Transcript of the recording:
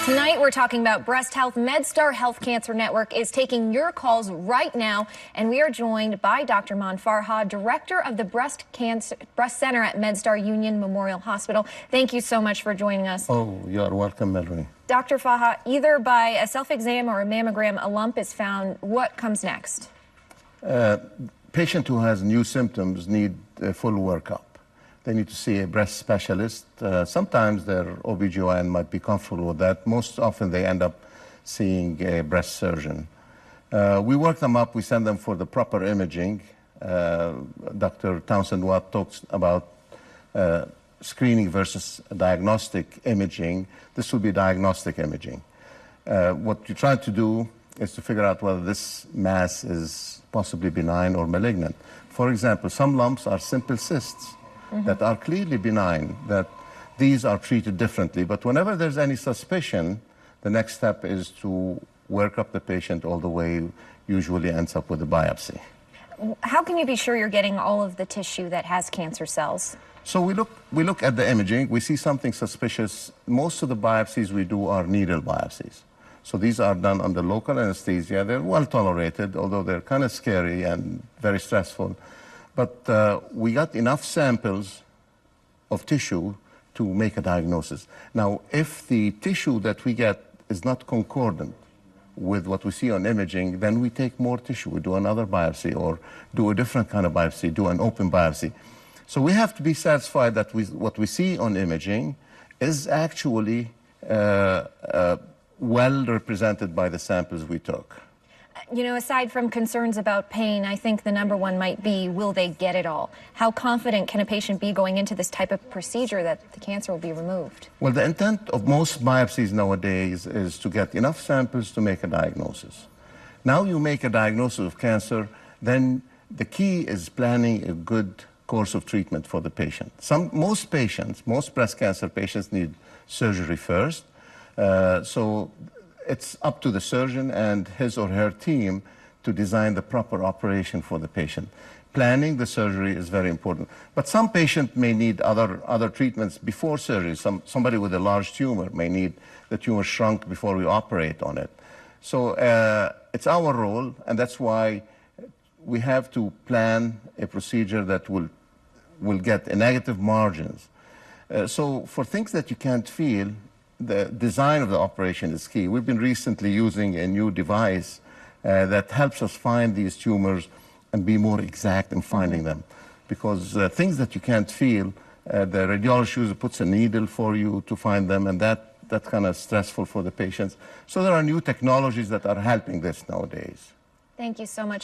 Tonight, we're talking about breast health. MedStar Health Cancer Network is taking your calls right now, and we are joined by Dr. Maen Farha, director of the Breast Center at MedStar Union Memorial Hospital. Thank you so much for joining us. Oh, you're welcome, Melanie. Dr. Farha, either by a self-exam or a mammogram, a lump is found. What comes next? Patient who has new symptoms need a full workup. They need to see a breast specialist. Sometimes their OB/GYN might be comfortable with that. Most often they end up seeing a breast surgeon. We work them up, we send them for the proper imaging. Dr. Townsend Watt talks about screening versus diagnostic imaging. This will be diagnostic imaging. What you try to do is to figure out whether this mass is possibly benign or malignant. For example, some lumps are simple cysts that are clearly benign, that these are treated differently. But whenever there's any suspicion, the next step is to work up the patient all the way, usually ends up with a biopsy. How can you be sure you're getting all of the tissue that has cancer cells? So we look at the imaging, we see something suspicious. Most of the biopsies we do are needle biopsies. So these are done under local anesthesia. They're well tolerated, although they're kind of scary and very stressful. But we got enough samples of tissue to make a diagnosis. Now, if the tissue that we get is not concordant with what we see on imaging, then we take more tissue. We do another biopsy or do a different kind of biopsy, do an open biopsy. So we have to be satisfied that what we see on imaging is actually well represented by the samples we took. You know, aside from concerns about pain, I think the number one might be, will they get it all? How confident can a patient be going into this type of procedure that the cancer will be removed? Well, the intent of most biopsies nowadays is to get enough samples to make a diagnosis. Now you make a diagnosis of cancer, then the key is planning a good course of treatment for the patient. Most breast cancer patients need surgery first. So it's up to the surgeon and his or her team to design the proper operation for the patient. Planning the surgery is very important. But some patient may need other treatments before surgery. Somebody with a large tumor may need the tumor shrunk before we operate on it. So it's our role, and that's why we have to plan a procedure that will get a negative margins. So for things that you can't feel, the design of the operation is key. We've been recently using a new device that helps us find these tumors and be more exact in finding them. Because things that you can't feel, the radiologist usually puts a needle for you to find them, and that's kind of stressful for the patients. So there are new technologies that are helping this nowadays. Thank you so much.